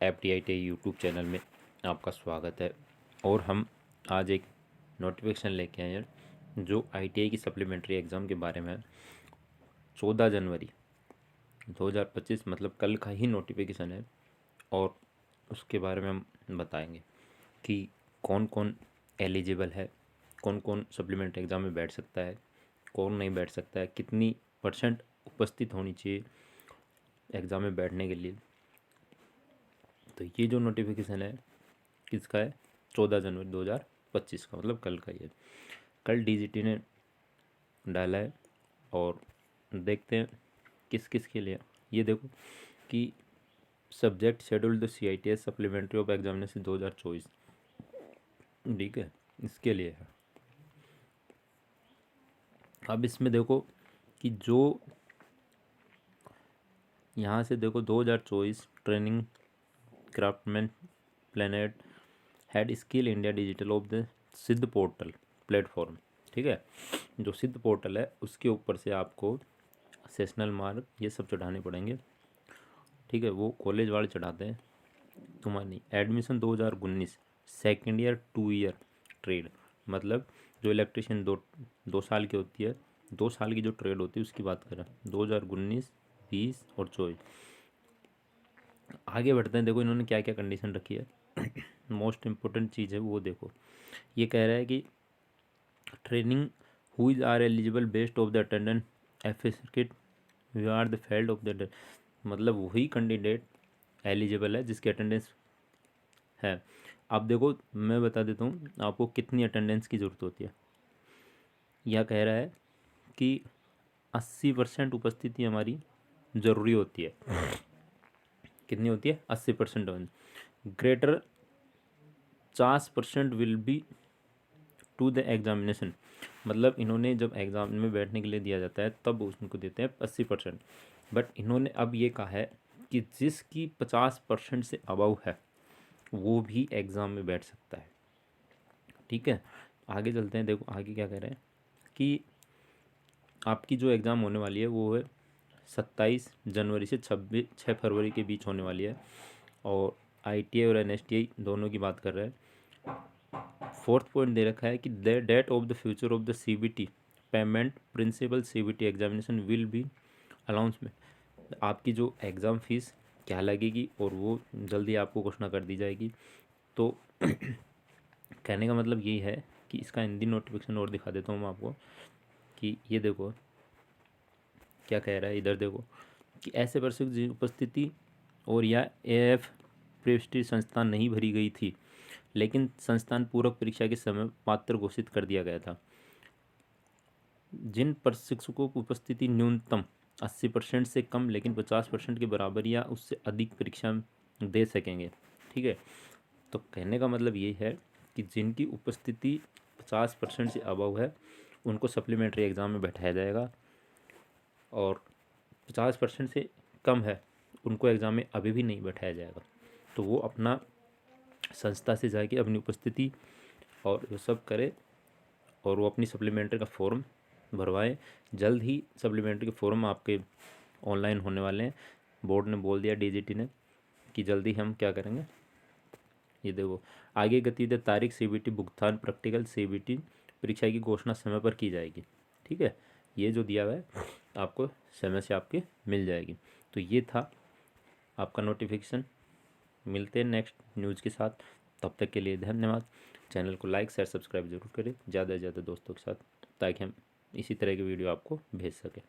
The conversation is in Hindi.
FTIT यूट्यूब चैनल में आपका स्वागत है। और हम आज एक नोटिफिकेशन लेके आए हैं जो ITI की सप्लीमेंट्री एग्ज़ाम के बारे में है। 14 जनवरी 2025 मतलब कल का ही नोटिफिकेशन है और उसके बारे में हम बताएंगे कि कौन कौन एलिजिबल है, कौन कौन सप्लीमेंट्री एग्ज़ाम में बैठ सकता है, कौन नहीं बैठ सकता है, कितनी % उपस्थित होनी चाहिए एग्ज़ाम में बैठने के लिए। तो ये जो नोटिफिकेशन है किसका है? 14 जनवरी 2025 का, मतलब कल का ही है। कल DGT ने डाला है और देखते हैं किस किस के लिए। ये देखो कि subject schedule the CITS supplementary of examination 2024, ठीक है, इसके लिए है। अब इसमें देखो कि जो यहाँ से देखो 2024 training craftsman planet head skill India digital of the सिद्ध पोर्टल प्लेटफॉर्म, ठीक है। जो सिद्ध पोर्टल है उसके ऊपर से आपको सेशनल मार्क ये सब चढ़ाने पड़ेंगे, ठीक है। वो कॉलेज वाले चढ़ाते हैं, तुम्हारी admission 2019 second year 2 year trade, मतलब जो इलेक्ट्रिशियन दो साल की होती है, 2 साल की जो ट्रेड होती है उसकी बात करें 2019, 20 और 24। आगे बढ़ते हैं, देखो इन्होंने क्या क्या कंडीशन रखी है। मोस्ट इम्पोर्टेंट चीज़ है वो देखो, ये कह रहा है कि training who is are eligible based of the attendant F circuit we are the failed of the, मतलब वही कैंडिडेट एलिजिबल है जिसकी अटेंडेंस है। अब देखो मैं बता देता हूँ आपको कितनी अटेंडेंस की ज़रूरत होती है। यह कह रहा है कि 80% उपस्थिति हमारी ज़रूरी होती है। कितनी होती है? 80%। Greater 50% will be to the examination, मतलब इन्होंने जब एग्ज़ाम में बैठने के लिए दिया जाता है तब उनको देते हैं 80%, बट इन्होंने अब ये कहा है कि जिसकी 50% से अबव है वो भी एग्ज़ाम में बैठ सकता है, ठीक है। आगे चलते हैं, देखो आगे क्या कह रहे हैं कि आपकी जो एग्ज़ाम होने वाली है वो है 27 जनवरी से 6 फरवरी के बीच होने वाली है। और ITI और NSTI दोनों की बात कर रहे हैं। 4th पॉइंट दे रखा है कि the date of the future of the CBT payment principal CBT examination will be announcement, आपकी जो एग्ज़ाम फीस क्या लगेगी और वो जल्दी आपको घोषणा कर दी जाएगी। तो कहने का मतलब यही है कि इसका हिंदी नोटिफिकेशन और दिखा देता हूँ मैं आपको कि ये देखो क्या कह रहा है। इधर देखो कि ऐसे वर्षों की उपस्थिति और या AF प्रेस्टी संस्थान नहीं भरी गई थी लेकिन संस्थान पूरक परीक्षा के समय पात्र घोषित कर दिया गया था। जिन प्रशिक्षकों की उपस्थिति न्यूनतम 80% से कम लेकिन 50% के बराबर या उससे अधिक परीक्षा दे सकेंगे, ठीक है। तो कहने का मतलब ये है कि जिनकी उपस्थिति 50% से अबव है उनको सप्लीमेंट्री एग्ज़ाम में बैठाया जाएगा, और 50% से कम है उनको एग्ज़ाम में अभी भी नहीं बैठाया जाएगा। तो वो अपना संस्था से जाके अपनी उपस्थिति और वो सब करे और वो अपनी सप्लीमेंट्री का फॉर्म भरवाए। जल्द ही सप्लीमेंट्री के फॉर्म आपके ऑनलाइन होने वाले हैं। बोर्ड ने बोल दिया, DGT ने, कि जल्दी हम क्या करेंगे। ये देखो आगे गति दे तारीख CBT भुगतान प्रैक्टिकल CBT परीक्षा की घोषणा समय पर की जाएगी, ठीक है। ये जो दिया हुआ है आपको समय से आपके मिल जाएगी। तो ये था आपका नोटिफिकेशन। मिलते हैं नेक्स्ट न्यूज़ के साथ, तब तक के लिए धन्यवाद। चैनल को लाइक शेयर सब्सक्राइब जरूर करें ज़्यादा से ज़्यादा दोस्तों के साथ, ताकि हम इसी तरह की वीडियो आपको भेज सकें।